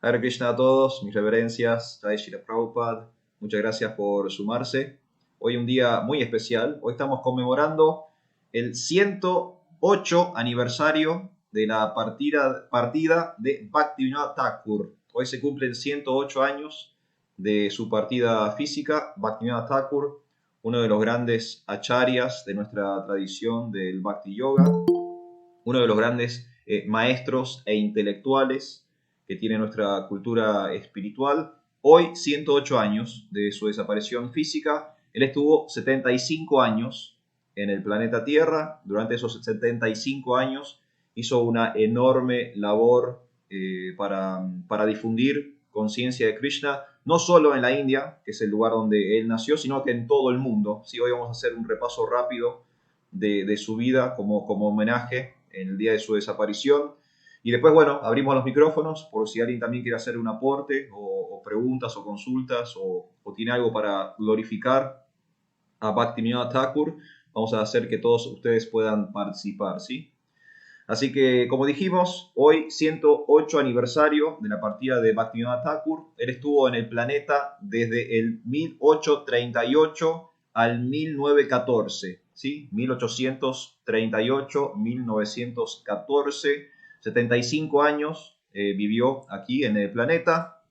Hare Krishna a todos, mis reverencias, Jai Shri Prabhupada, muchas gracias por sumarse. Hoy un día muy especial, hoy estamos conmemorando el 108 aniversario de la partida de Bhaktivinoda Thakur. Hoy se cumplen 108 años de su partida física. Bhaktivinoda Thakur, uno de los grandes acharyas de nuestra tradición del Bhakti Yoga, uno de los grandes maestros e intelectuales que tiene nuestra cultura espiritual. Hoy, 108 años de su desaparición física. Él estuvo 75 años en el planeta Tierra. Durante esos 75 años hizo una enorme labor para difundir conciencia de Krishna, no solo en la India, que es el lugar donde él nació, sino que en todo el mundo. Sí, hoy vamos a hacer un repaso rápido de su vida como homenaje en el día de su desaparición. Y después, bueno, abrimos los micrófonos por si alguien también quiere hacer un aporte o preguntas o consultas o tiene algo para glorificar a Bhaktivinoda Thakur. Vamos a hacer que todos ustedes puedan participar, ¿sí? Así que, como dijimos, hoy 108 aniversario de la partida de Bhaktivinoda Thakur. Él estuvo en el planeta desde el 1838 al 1914, ¿sí? 1838, 1914, 75 años vivió aquí en el planeta.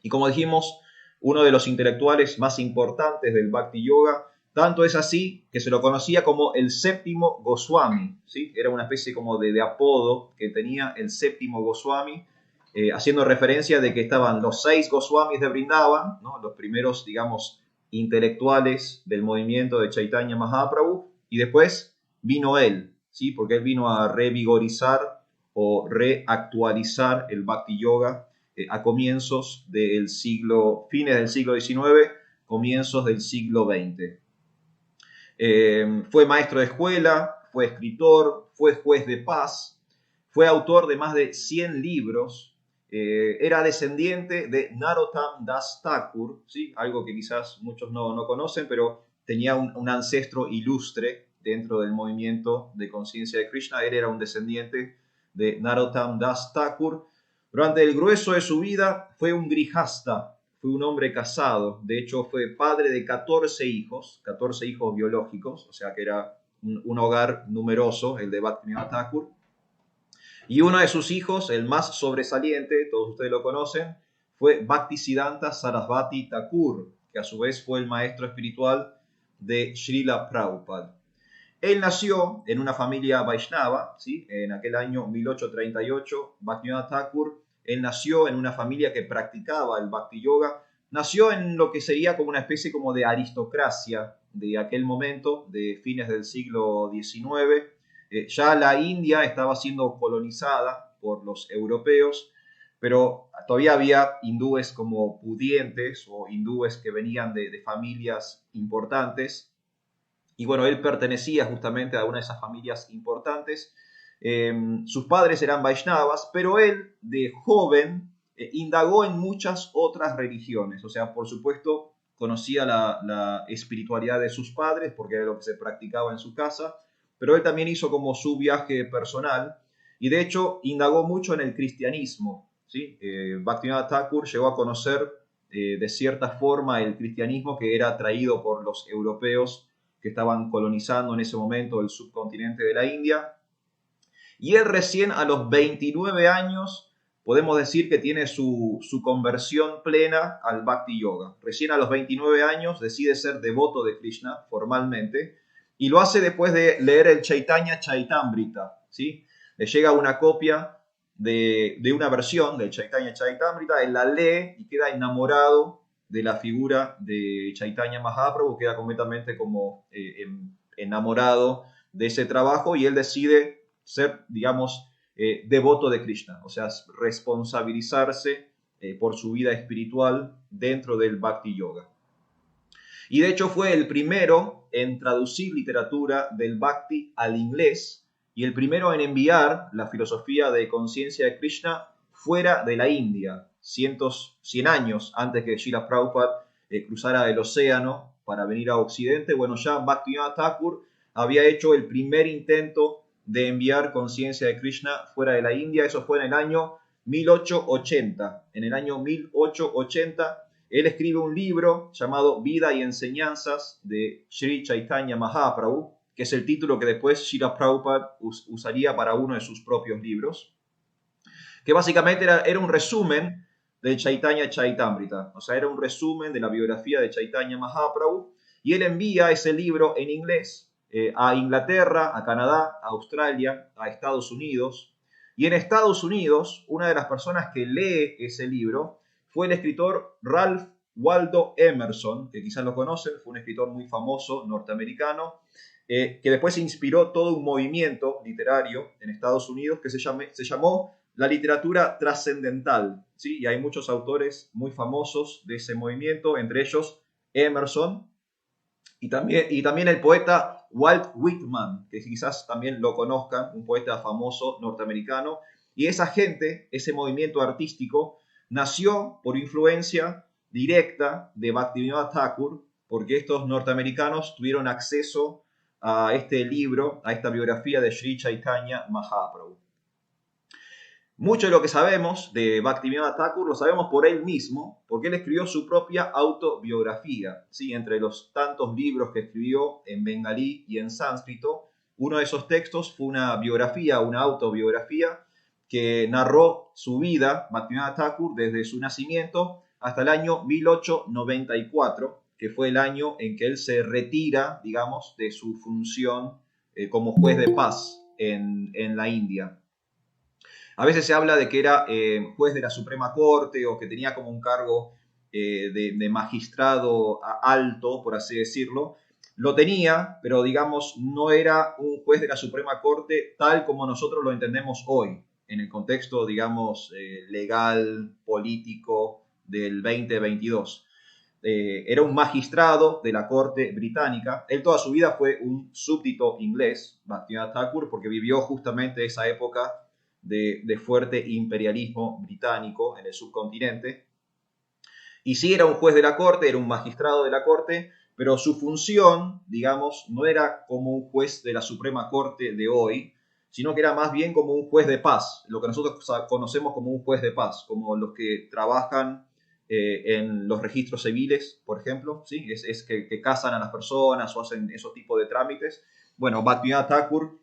Y como dijimos, uno de los intelectuales más importantes del Bhakti Yoga. Tanto es así que se lo conocía como el séptimo Goswami, ¿sí? Era una especie como de apodo que tenía el séptimo Goswami, haciendo referencia de que estaban los 6 Goswamis de Vrindavan, ¿no? Los primeros, digamos, intelectuales del movimiento de Chaitanya Mahaprabhu, y después vino él, ¿sí? Porque él vino a revigorizar o reactualizar el Bhakti Yoga a comienzos del fines del siglo XIX, comienzos del siglo XX. Fue maestro de escuela, fue escritor, fue juez de paz, fue autor de más de 100 libros, era descendiente de Narottam Das Thakur, ¿sí? Algo que quizás muchos no conocen, pero tenía un ancestro ilustre dentro del movimiento de conciencia de Krishna. Él era un descendiente de Narottam Das Thakur. Durante el grueso de su vida fue un grihasta, fue un hombre casado. De hecho, fue padre de 14 hijos biológicos, o sea que era un hogar numeroso, el de Bhaktivinoda Thakur. Y uno de sus hijos, el más sobresaliente, todos ustedes lo conocen, fue Bhaktisiddhanta Sarasvati Thakur, que a su vez fue el maestro espiritual de Srila Prabhupada. Él nació en una familia Vaishnava, ¿sí? En aquel año 1838, Bhaktivinoda Thakur. Él nació en una familia que practicaba el Bhakti Yoga. Nació en lo que sería como una especie como de aristocracia de aquel momento, de fines del siglo XIX. Ya la India estaba siendo colonizada por los europeos, pero todavía había hindúes como pudientes o hindúes que venían de familias importantes. Y bueno, él pertenecía justamente a una de esas familias importantes. Sus padres eran Vaishnavas, pero él de joven indagó en muchas otras religiones. O sea, por supuesto, conocía la espiritualidad de sus padres porque era lo que se practicaba en su casa, pero él también hizo como su viaje personal y de hecho indagó mucho en el cristianismo, ¿sí? Bhaktivinoda Thakur llegó a conocer de cierta forma el cristianismo que era traído por los europeos que estaban colonizando en ese momento el subcontinente de la India. Y él recién a los 29 años podemos decir que tiene su conversión plena al Bhakti Yoga. Recién a los 29 años decide ser devoto de Krishna formalmente y lo hace después de leer el Chaitanya Chaitamrita, ¿sí? Le llega una copia de una versión del Chaitanya Chaitamrita, él la lee y queda enamorado de la figura de Chaitanya Mahaprabhu, queda completamente como enamorado de ese trabajo y él decide ser, digamos, devoto de Krishna, o sea, responsabilizarse por su vida espiritual dentro del Bhakti Yoga. Y de hecho fue el primero en traducir literatura del Bhakti al inglés y el primero en enviar la filosofía de conciencia de Krishna fuera de la India, 100 años antes que Srila Prabhupada cruzara el océano para venir a Occidente. Bueno, ya Bhaktivinoda Thakur había hecho el primer intento de enviar conciencia de Krishna fuera de la India. Eso fue en el año 1880. En el año 1880, él escribe un libro llamado Vida y Enseñanzas de Sri Chaitanya Mahaprabhu, que es el título que después Srila Prabhupada usaría para uno de sus propios libros, que básicamente era un resumen del Chaitanya Chaitamrita, o sea, era un resumen de la biografía de Chaitanya Mahaprabhu, y él envía ese libro en inglés a Inglaterra, a Canadá, a Australia, a Estados Unidos, y en Estados Unidos, una de las personas que lee ese libro fue el escritor Ralph Waldo Emerson, que quizás lo conocen, fue un escritor muy famoso norteamericano, que después inspiró todo un movimiento literario en Estados Unidos que se llamó la literatura trascendental, ¿sí? Y hay muchos autores muy famosos de ese movimiento, entre ellos Emerson y también el poeta Walt Whitman, que quizás también lo conozcan, un poeta famoso norteamericano. Y esa gente, ese movimiento artístico, nació por influencia directa de Bhaktivinoda Thakur, porque estos norteamericanos tuvieron acceso a este libro, a esta biografía de Sri Chaitanya Mahaprabhu. Mucho de lo que sabemos de Bhaktivinoda Thakur lo sabemos por él mismo, porque él escribió su propia autobiografía. ¿Sí? Entre los tantos libros que escribió en bengalí y en sánscrito, uno de esos textos fue una biografía, una autobiografía, que narró su vida, Bhaktivinoda Thakur, desde su nacimiento hasta el año 1894, que fue el año en que él se retira, digamos, de su función como juez de paz en la India. A veces se habla de que era juez de la Suprema Corte o que tenía como un cargo de magistrado alto, por así decirlo. Lo tenía, pero digamos, no era un juez de la Suprema Corte tal como nosotros lo entendemos hoy, en el contexto, digamos, legal, político del 2022. Era un magistrado de la corte británica. Él toda su vida fue un súbdito inglés, Bhaktivinoda Thakur, porque vivió justamente esa época de fuerte imperialismo británico en el subcontinente. Y sí era un juez de la corte, era un magistrado de la corte, pero su función, digamos, no era como un juez de la Suprema Corte de hoy, sino que era más bien como un juez de paz, lo que nosotros conocemos como un juez de paz, como los que trabajan en los registros civiles, por ejemplo, ¿sí? Es que casan a las personas o hacen esos tipos de trámites. Bueno, Bhaktivinoda Thakur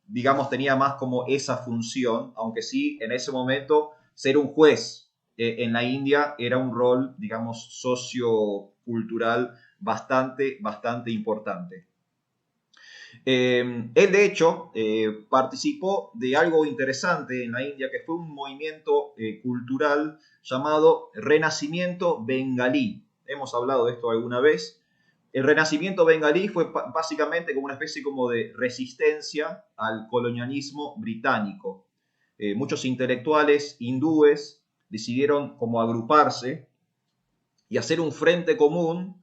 digamos, tenía más como esa función, aunque sí, en ese momento, ser un juez en la India era un rol, digamos, sociocultural bastante importante. Él, de hecho, participó de algo interesante en la India, que fue un movimiento cultural llamado Renacimiento Bengalí. Hemos hablado de esto alguna vez. El Renacimiento bengalí fue básicamente como una especie como de resistencia al colonialismo británico. Muchos intelectuales hindúes decidieron como agruparse y hacer un frente común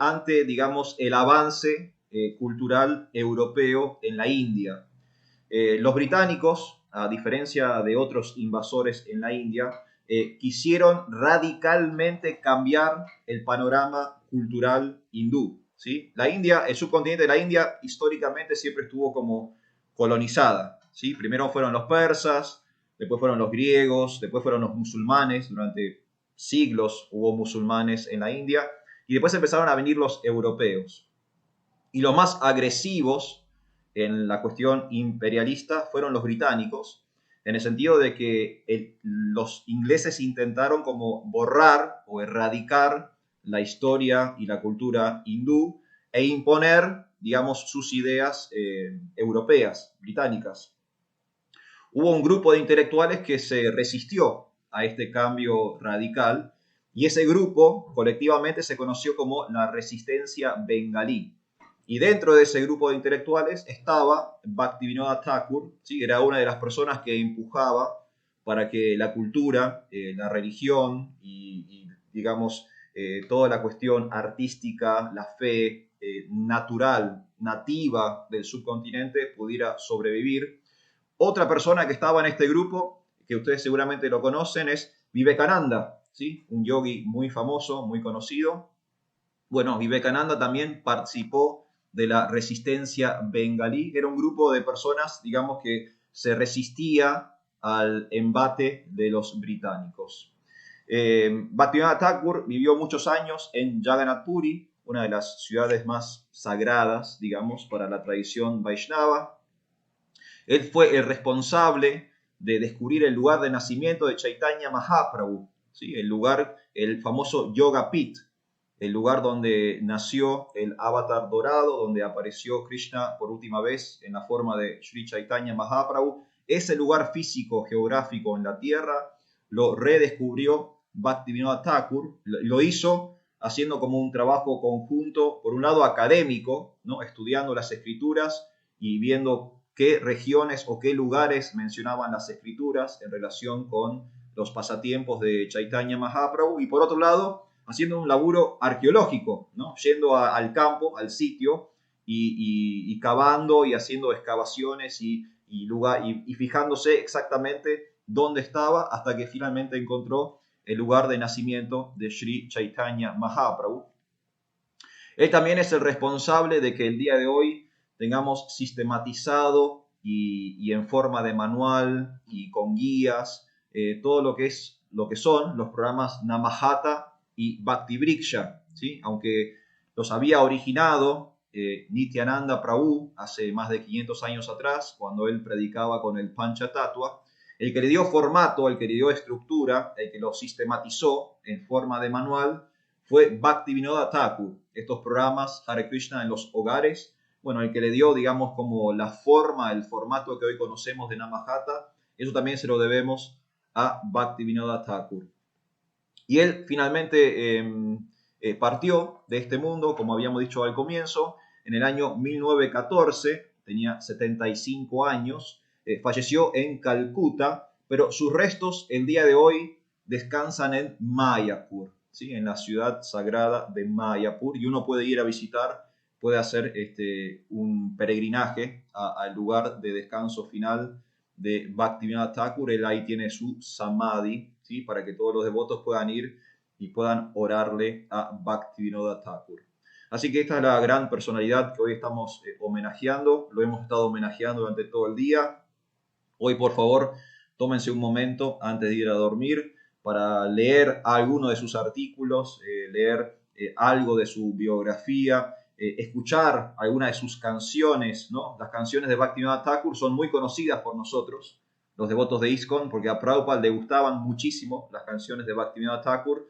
ante, digamos, el avance cultural europeo en la India. Los británicos, a diferencia de otros invasores en la India, quisieron radicalmente cambiar el panorama cultural hindú. ¿Sí? La India, el subcontinente de la India, históricamente siempre estuvo como colonizada. ¿Sí? Primero fueron los persas, después fueron los griegos, después fueron los musulmanes. Durante siglos hubo musulmanes en la India y después empezaron a venir los europeos. Y los más agresivos en la cuestión imperialista fueron los británicos, en el sentido de que los ingleses intentaron como borrar o erradicar la historia y la cultura hindú e imponer, digamos, sus ideas europeas, británicas. Hubo un grupo de intelectuales que se resistió a este cambio radical y ese grupo colectivamente se conoció como la resistencia bengalí. Y dentro de ese grupo de intelectuales estaba Bhaktivinoda Thakur, ¿sí? Era una de las personas que empujaba para que la cultura, la religión y digamos, toda la cuestión artística, la fe natural, nativa del subcontinente pudiera sobrevivir. Otra persona que estaba en este grupo, que ustedes seguramente lo conocen, es Vivekananda, ¿sí? Un yogi muy famoso, muy conocido. Bueno, Vivekananda también participó de la resistencia bengalí. Era un grupo de personas, digamos, que se resistía al embate de los británicos. Bhaktivinoda Thakur vivió muchos años en Jagannath Puri, una de las ciudades más sagradas, digamos, para la tradición Vaishnava. Él fue el responsable de descubrir el lugar de nacimiento de Chaitanya Mahaprabhu, ¿sí? El famoso Yoga Pit, el lugar donde nació el avatar dorado, donde apareció Krishna por última vez en la forma de Sri Chaitanya Mahaprabhu. Ese lugar físico, geográfico en la tierra, lo redescubrió Bhaktivinoda Thakur, lo hizo haciendo como un trabajo conjunto, por un lado académico, ¿no? Estudiando las escrituras y viendo qué regiones o qué lugares mencionaban las escrituras en relación con los pasatiempos de Chaitanya Mahaprabhu, y por otro lado, haciendo un laburo arqueológico, ¿no? Yendo al campo, al sitio, y cavando y haciendo excavaciones y fijándose exactamente dónde estaba, hasta que finalmente encontró el lugar de nacimiento de Sri Chaitanya Mahaprabhu. Él también es el responsable de que el día de hoy tengamos sistematizado y en forma de manual y con guías todo lo que son los programas Namahata y Bhakti Vriksha, ¿sí? Aunque los había originado Nityananda Prabhu hace más de 500 años atrás, cuando él predicaba con el Panchatattva, el que le dio formato, el que le dio estructura, el que lo sistematizó en forma de manual, fue Bhaktivinoda Thakur. Estos programas Hare Krishna en los hogares, bueno, el que le dio, digamos, como la forma, el formato que hoy conocemos de Namahata, eso también se lo debemos a Bhaktivinoda Thakur. Y él finalmente partió de este mundo, como habíamos dicho al comienzo, en el año 1914, tenía 75 años, falleció en Calcuta, pero sus restos el día de hoy descansan en Mayapur, ¿sí? En la ciudad sagrada de Mayapur, y uno puede ir a visitar, puede hacer un peregrinaje al lugar de descanso final de Bhaktivinoda Thakur. Él ahí tiene su samadhi, ¿sí? Para que todos los devotos puedan ir y puedan orarle a Bhaktivinoda Thakur. Así que esta es la gran personalidad que hoy estamos homenajeando, lo hemos estado homenajeando durante todo el día. Hoy, por favor, tómense un momento antes de ir a dormir para leer alguno de sus artículos, leer algo de su biografía, escuchar alguna de sus canciones, ¿no? Las canciones de Bhaktivinoda Thakur son muy conocidas por nosotros, los devotos de ISKCON, porque a Prabhupada le gustaban muchísimo las canciones de Bhaktivinoda Thakur,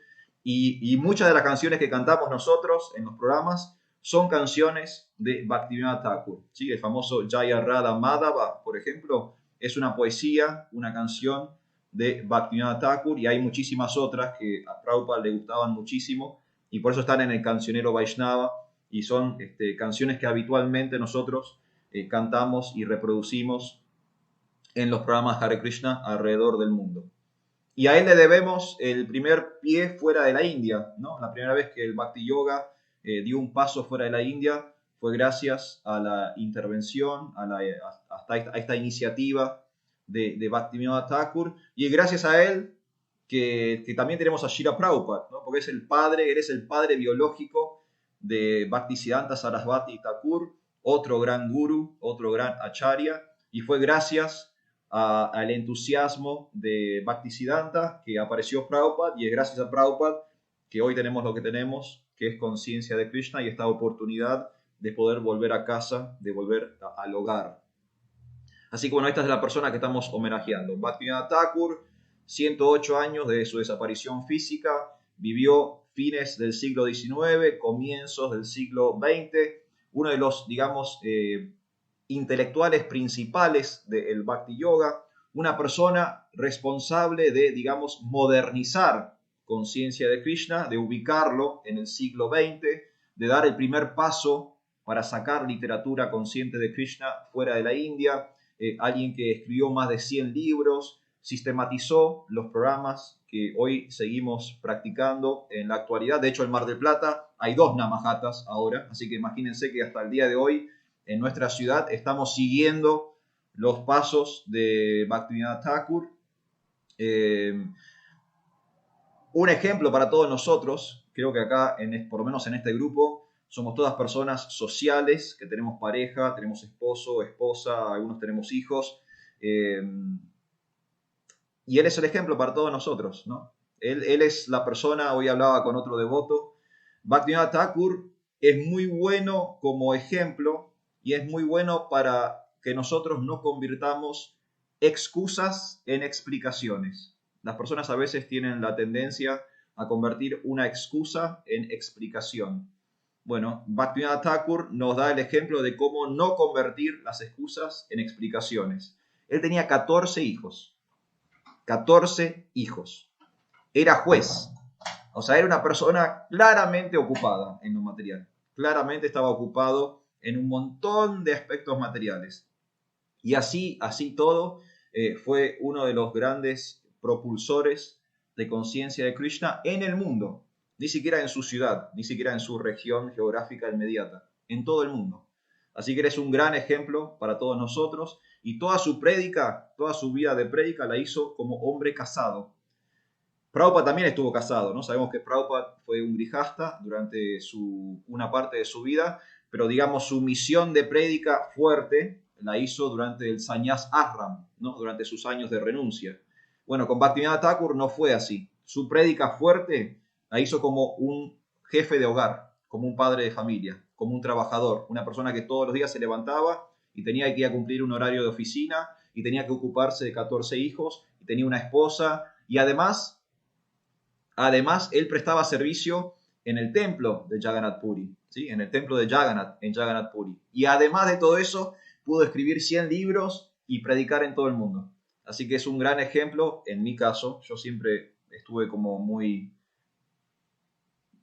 y muchas de las canciones que cantamos nosotros en los programas son canciones de Bhaktivinoda Thakur, ¿sí? El famoso Jaya Radha Madhava, por ejemplo, es una poesía, una canción de Bhaktivinoda Thakur, y hay muchísimas otras que a Prabhupada le gustaban muchísimo y por eso están en el cancionero Vaishnava, y son canciones que habitualmente nosotros cantamos y reproducimos en los programas Hare Krishna alrededor del mundo. Y a él le debemos el primer pie fuera de la India, ¿no? La primera vez que el Bhakti Yoga dio un paso fuera de la India fue gracias a la intervención, a esta iniciativa de Bhaktivinoda Thakur, y gracias a él que también tenemos a Srila Prabhupada, ¿no? Porque él es el padre biológico de Bhaktisiddhanta Sarasvati Thakur, otro gran guru, otro gran acharya, y fue gracias al entusiasmo de Bhaktisiddhanta que apareció Prabhupada, y es gracias a Prabhupada que hoy tenemos lo que tenemos, que es conciencia de Krishna y esta oportunidad de poder volver a casa, de volver al hogar. Así que bueno, esta es la persona que estamos homenajeando. Bhaktivinoda Thakur, 108 años de su desaparición física, vivió fines del siglo XIX, comienzos del siglo XX, uno de los, digamos, intelectuales principales del Bhakti Yoga, una persona responsable de, digamos, modernizar conciencia de Krishna, de ubicarlo en el siglo XX, de dar el primer paso para sacar literatura consciente de Krishna fuera de la India, alguien que escribió más de 100 libros, sistematizó los programas que hoy seguimos practicando en la actualidad. De hecho, en Mar del Plata hay 2 Namahatas ahora, así que imagínense que hasta el día de hoy en nuestra ciudad estamos siguiendo los pasos de Bhaktivinoda Thakur. Un ejemplo para todos nosotros, creo que acá, por lo menos en este grupo, somos todas personas sociales, que tenemos pareja, tenemos esposo, esposa, algunos tenemos hijos. Y él es el ejemplo para todos nosotros, ¿no? Él es la persona, hoy hablaba con otro devoto, Bhaktivinoda Thakur es muy bueno como ejemplo y es muy bueno para que nosotros no convirtamos excusas en explicaciones. Las personas a veces tienen la tendencia a convertir una excusa en explicación. Bueno, Bhaktivinoda Thakur nos da el ejemplo de cómo no convertir las excusas en explicaciones. Él tenía 14 hijos. 14 hijos. Era juez. O sea, era una persona claramente ocupada en lo material. Claramente estaba ocupado en un montón de aspectos materiales. Y así todo, fue uno de los grandes propulsores de conciencia de Krishna en el mundo. Ni siquiera en su ciudad, ni siquiera en su región geográfica inmediata, en todo el mundo. Así que eres un gran ejemplo para todos nosotros y toda su prédica, toda su vida de prédica la hizo como hombre casado. Prabhupada también estuvo casado, ¿no? Sabemos que Prabhupada fue un grijasta durante una parte de su vida, pero digamos su misión de prédica fuerte la hizo durante el Sannyas Ashram, ¿no? Durante sus años de renuncia. Bueno, con Bhaktivinoda Thakur no fue así. Su prédica fuerte la hizo como un jefe de hogar, como un padre de familia, como un trabajador, una persona que todos los días se levantaba y tenía que ir a cumplir un horario de oficina y tenía que ocuparse de 14 hijos y tenía una esposa y Además, él prestaba servicio en el templo de Jagannath Puri, ¿sí? En el templo de Jagannath, en Jagannath Puri. Y además de todo eso, pudo escribir 100 libros y predicar en todo el mundo. Así que es un gran ejemplo, en mi caso, yo siempre estuve como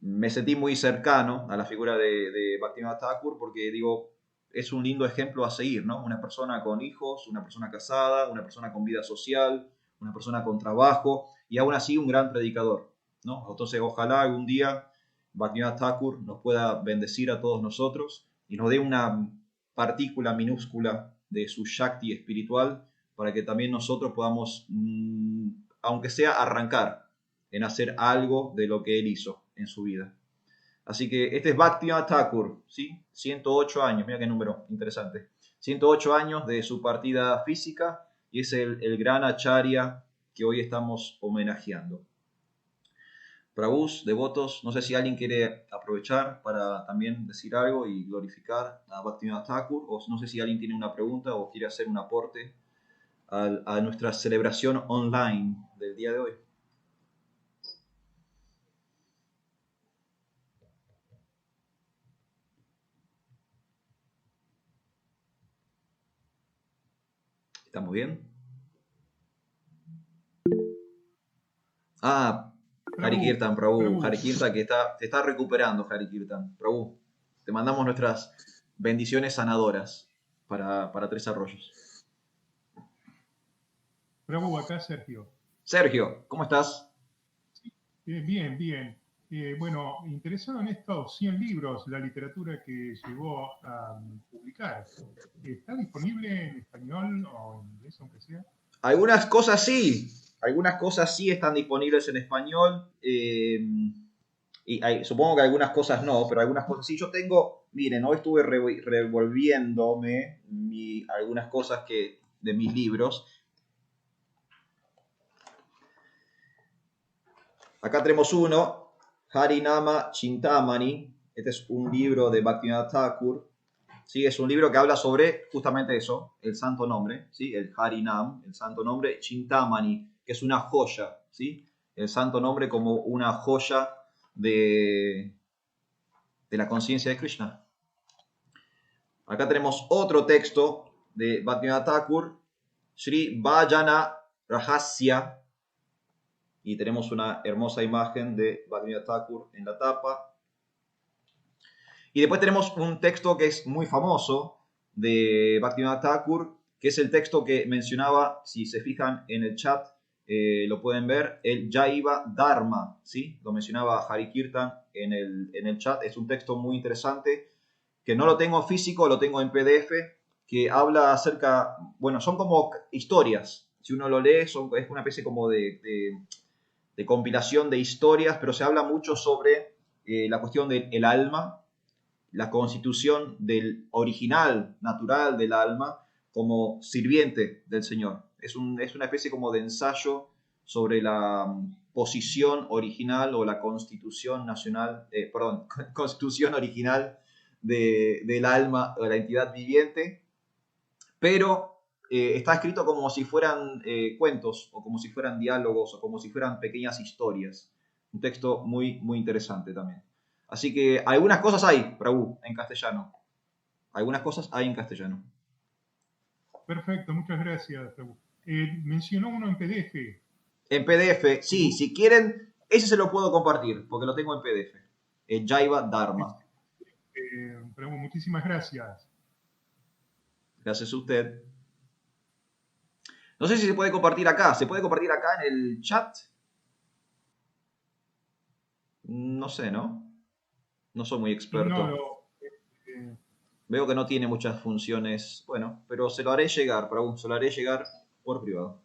me sentí muy cercano a la figura de Bhaktivinoda Thakur porque digo, es un lindo ejemplo a seguir, ¿no? Una persona con hijos, una persona casada, una persona con vida social, una persona con trabajo y aún así un gran predicador, ¿no? Entonces ojalá algún día Bhaktivinoda Thakur nos pueda bendecir a todos nosotros y nos dé una partícula minúscula de su Shakti espiritual para que también nosotros podamos, aunque sea arrancar en hacer algo de lo que él hizo en su vida. Así que este es Bhaktivinoda Thakur, ¿sí? 108 años, mira qué número interesante. 108 años de su partida física y es el gran acharya que hoy estamos homenajeando. Prabhus, devotos, no sé si alguien quiere aprovechar para también decir algo y glorificar a Bhaktivinoda Thakur, o no sé si alguien tiene una pregunta o quiere hacer un aporte a nuestra celebración online del día de hoy. ¿Estamos bien? Ah, Hari Kirtan, Prabhu. Hari Kirtan que te está recuperando, Hari Kirtan. Prabhu, te mandamos nuestras bendiciones sanadoras para Tres Arroyos. Prabhu, acá Sergio. Sergio, ¿cómo estás? Bien, bien. Bueno, interesado en estos 100 libros, la literatura que llegó a publicar. ¿Está disponible en español o en inglés, aunque sea? Algunas cosas sí están disponibles en español. Supongo que algunas cosas no, pero algunas cosas sí. Yo tengo, miren, hoy estuve revolviéndome algunas cosas de mis libros. Acá tenemos uno, Harinama Chintamani. Este es un libro de Bhaktivinoda Thakur. ¿Sí? Es un libro que habla sobre justamente eso, el santo nombre, ¿sí? El Harinam, el santo nombre, Chintamani, que es una joya, ¿sí? El santo nombre como una joya de la conciencia de Krishna. Acá tenemos otro texto de Bhaktivinoda Thakur, Sri Vajana Rahasya, y tenemos una hermosa imagen de Bhaktivinoda Thakur en la tapa. Y después tenemos un texto que es muy famoso de Bhaktivinoda Thakur, que es el texto que mencionaba, si se fijan en el chat, lo pueden ver, el Jaiva Dharma, ¿sí? Lo mencionaba Hari Kirtan en el chat. Es un texto muy interesante, que no lo tengo físico, lo tengo en PDF, que habla acerca, bueno, son como historias. Si uno lo lee, es una especie como de compilación de historias, pero se habla mucho sobre la cuestión del alma, la constitución del original, natural del alma, como sirviente del Señor. Es una especie como de ensayo sobre la posición original o la constitución nacional, constitución original del alma o de la entidad viviente, pero está escrito como si fueran cuentos o como si fueran diálogos o como si fueran pequeñas historias. Un texto muy, muy interesante también. Así que algunas cosas hay, Prabhu, en castellano. Algunas cosas hay en castellano. Perfecto, muchas gracias, Prabhu. Mencionó uno en PDF. En PDF, sí, si quieren, ese se lo puedo compartir, porque lo tengo en PDF. En Jaiva Dharma. Prabhu, muchísimas gracias. Gracias a usted. No sé si se puede compartir acá. ¿Se puede compartir acá en el chat? No sé, ¿no? No soy muy experto. No, Veo que no tiene muchas funciones. Bueno, pero se lo haré llegar, Prabhu. Se lo haré llegar por privado.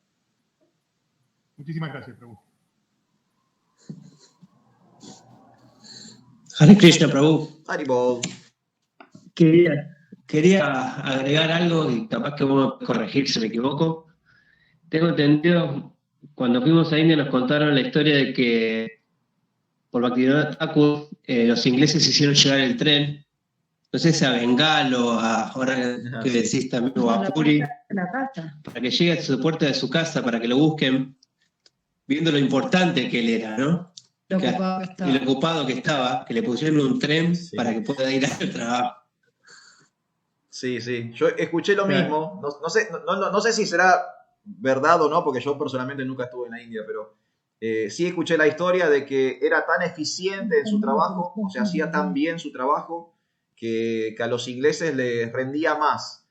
muchísimas gracias, Prabhu. Hare Krishna, Prabhu. Haribol. Quería agregar algo y capaz que vos me podés corregir si me equivoco. Tengo entendido, cuando fuimos a India nos contaron la historia de que por Bhaktivinoda Thakur los ingleses hicieron llegar el tren, no sé si a Bengal o ahora que Sí. decís también, o a Puri, para que llegue a su puerta de su casa, para que lo busquen, viendo lo importante que él era, ¿no? Lo ocupado que estaba. Y lo ocupado que estaba, que le pusieron un tren para que pueda ir al trabajo. Sí, sí. Yo escuché lo mismo. No sé si será verdad o no, porque yo personalmente nunca estuve en la India, pero sí escuché la historia de que era tan eficiente en su trabajo, o sea, hacía tan bien su trabajo, que a los ingleses les rendía más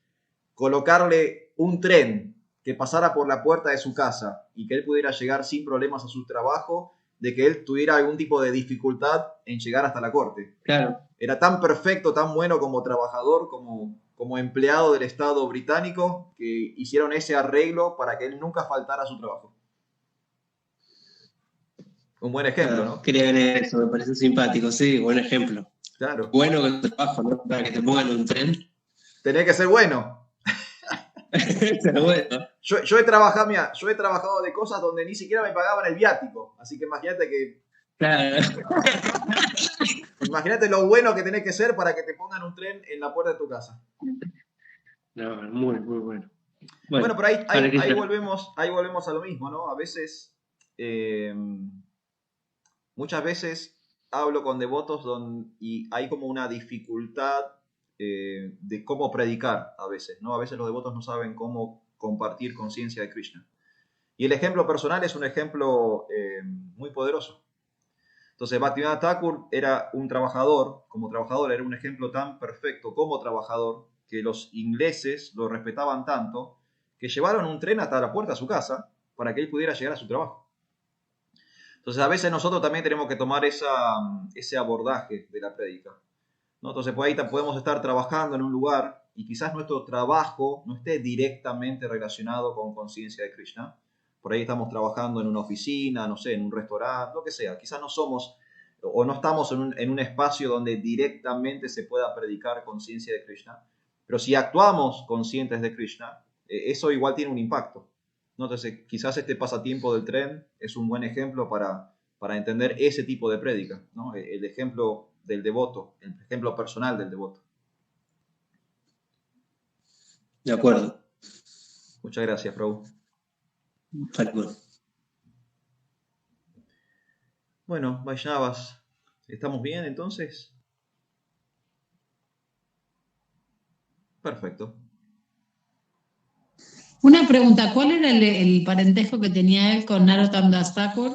colocarle un tren que pasara por la puerta de su casa y que él pudiera llegar sin problemas a su trabajo, de que él tuviera algún tipo de dificultad en llegar hasta la corte. Claro. Era tan perfecto, tan bueno como trabajador, como empleado del Estado británico, que hicieron ese arreglo para que él nunca faltara a su trabajo. Un buen ejemplo, ¿no? Quería ver eso, me parece simpático, sí, buen ejemplo. Claro. Bueno con el trabajo, ¿no? Para que te pongan un tren. Tenés que ser bueno. Pero bueno. Yo he trabajado de cosas donde ni siquiera me pagaban el viático, así que imagínate que... Claro. Imagínate lo bueno que tenés que ser para que te pongan un tren en la puerta de tu casa. No, muy, muy bueno. Bueno, pero ahí volvemos a lo mismo, ¿no? A veces, muchas veces hablo con devotos y hay como una dificultad de cómo predicar a veces, ¿no? A veces los devotos no saben cómo compartir conciencia de Krishna. Y el ejemplo personal es un ejemplo muy poderoso. Entonces, Bhaktivinoda Thakur era un trabajador, como trabajador era un ejemplo tan perfecto como trabajador, que los ingleses lo respetaban tanto, que llevaron un tren hasta la puerta de su casa para que él pudiera llegar a su trabajo. Entonces, a veces nosotros también tenemos que tomar ese abordaje de la prédica, ¿no? Entonces, por ahí podemos estar trabajando en un lugar y quizás nuestro trabajo no esté directamente relacionado con conciencia de Krishna. Por ahí estamos trabajando en una oficina, no sé, en un restaurante, lo que sea. Quizás no somos o no estamos en un espacio donde directamente se pueda predicar conciencia de Krishna. Pero si actuamos conscientes de Krishna, eso igual tiene un impacto, ¿no? Entonces, quizás este pasatiempo del tren es un buen ejemplo para entender ese tipo de prédica, ¿no? El ejemplo del devoto, el ejemplo personal del devoto. De acuerdo. Muchas gracias, Prabhu. Bueno, Vaishnavas, ¿estamos bien entonces? Perfecto. Una pregunta, ¿cuál era el parentesco que tenía él con Narottam Das Thakur?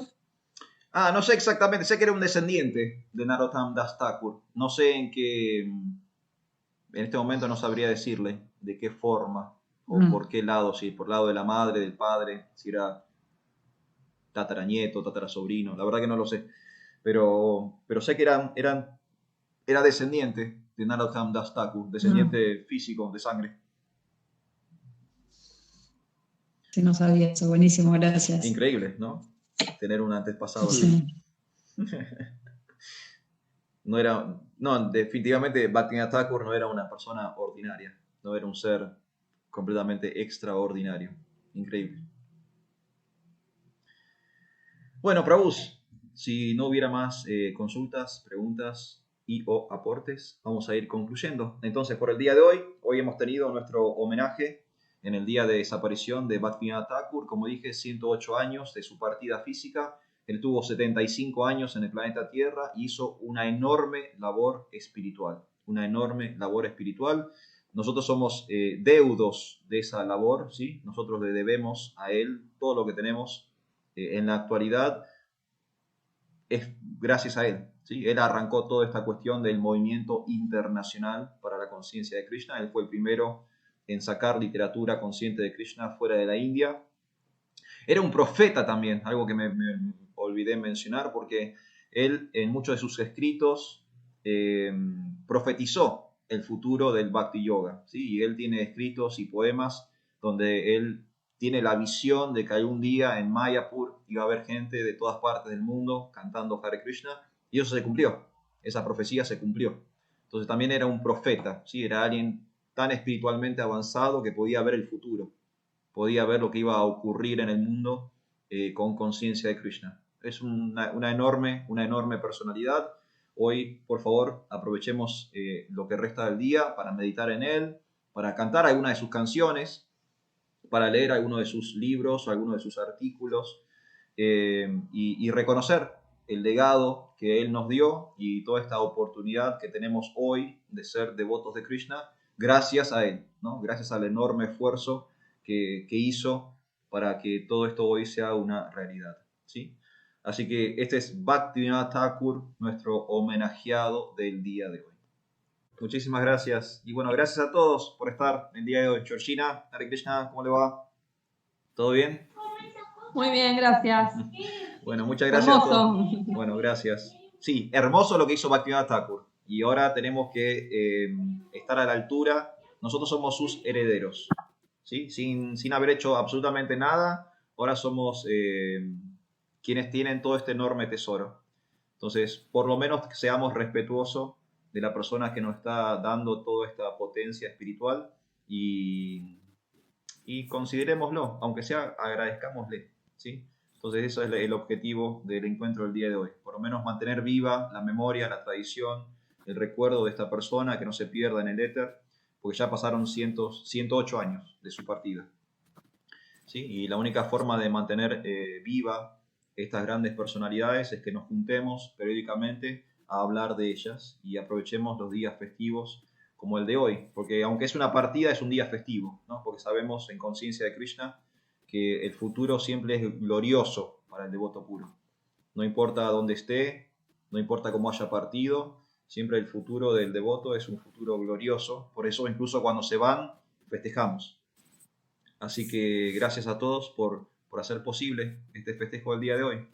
No sé exactamente, sé que era un descendiente de Narottam Das Thakur. No sé en este momento no sabría decirle de qué forma o por qué lado, si por el lado de la madre, del padre, si era tataranieto, tatarasobrino, la verdad que no lo sé. Pero sé que era descendiente de Narottam Das Thakur, descendiente físico, de sangre. Sí, no sabía eso, buenísimo, gracias. Increíble, ¿no? Tener un antepasado. Sí. Definitivamente Bhaktivinoda Thakur no era una persona ordinaria, no era un ser completamente extraordinario. Increíble. Bueno, Prabhus, si no hubiera más consultas, preguntas y o aportes, vamos a ir concluyendo. Entonces, por el día de hoy hemos tenido nuestro homenaje en el día de desaparición de Bhaktivinoda Thakur. Como dije, 108 años de su partida física. Él tuvo 75 años en el planeta Tierra y hizo una enorme labor espiritual. Una enorme labor espiritual. Nosotros somos deudos de esa labor, ¿sí? Nosotros le debemos a él todo lo que tenemos en la actualidad es gracias a él, ¿sí? Él arrancó toda esta cuestión del movimiento internacional para la conciencia de Krishna. Él fue el primero en sacar literatura consciente de Krishna fuera de la India. Era un profeta también, algo que me olvidé mencionar, porque él en muchos de sus escritos profetizó el futuro del Bhakti Yoga, ¿sí? Y él tiene escritos y poemas donde él tiene la visión de que algún día en Mayapur iba a haber gente de todas partes del mundo cantando Hare Krishna, y eso se cumplió, esa profecía se cumplió. Entonces también era un profeta, ¿sí? Era alguien tan espiritualmente avanzado que podía ver el futuro, podía ver lo que iba a ocurrir en el mundo con conciencia de Krishna. Es una enorme personalidad. Hoy, por favor, aprovechemos lo que resta del día para meditar en él, para cantar alguna de sus canciones, para leer alguno de sus libros o alguno de sus artículos y reconocer el legado que él nos dio y toda esta oportunidad que tenemos hoy de ser devotos de Krishna gracias a él, ¿no? Gracias al enorme esfuerzo que hizo para que todo esto hoy sea una realidad, ¿sí? Así que este es Bhaktivinoda Thakur, nuestro homenajeado del día de hoy. Muchísimas gracias. Y bueno, gracias a todos por estar el día de hoy. Georgina, Hare Krishna, ¿cómo le va? ¿Todo bien? Muy bien, gracias. Bueno, muchas gracias a todos. Hermoso. Bueno, gracias. Sí, hermoso lo que hizo Bhaktivinoda Thakur. Y ahora tenemos que estar a la altura. Nosotros somos sus herederos, ¿sí? Sin haber hecho absolutamente nada, ahora somos quienes tienen todo este enorme tesoro. Entonces, por lo menos seamos respetuosos de la persona que nos está dando toda esta potencia espiritual y considerémoslo, aunque sea agradezcámosle, ¿sí? Entonces eso es el objetivo del encuentro del día de hoy, por lo menos mantener viva la memoria, la tradición, el recuerdo de esta persona, que no se pierda en el éter, porque ya pasaron 108 años de su partida, ¿sí? Y la única forma de mantener viva estas grandes personalidades es que nos juntemos periódicamente a hablar de ellas y aprovechemos los días festivos como el de hoy, porque aunque es una partida, es un día festivo, ¿no? Porque sabemos en conciencia de Krishna que el futuro siempre es glorioso para el devoto puro. No importa dónde esté, no importa cómo haya partido, siempre el futuro del devoto es un futuro glorioso. Por eso incluso cuando se van, festejamos. Así que gracias a todos por hacer posible este festejo del día de hoy.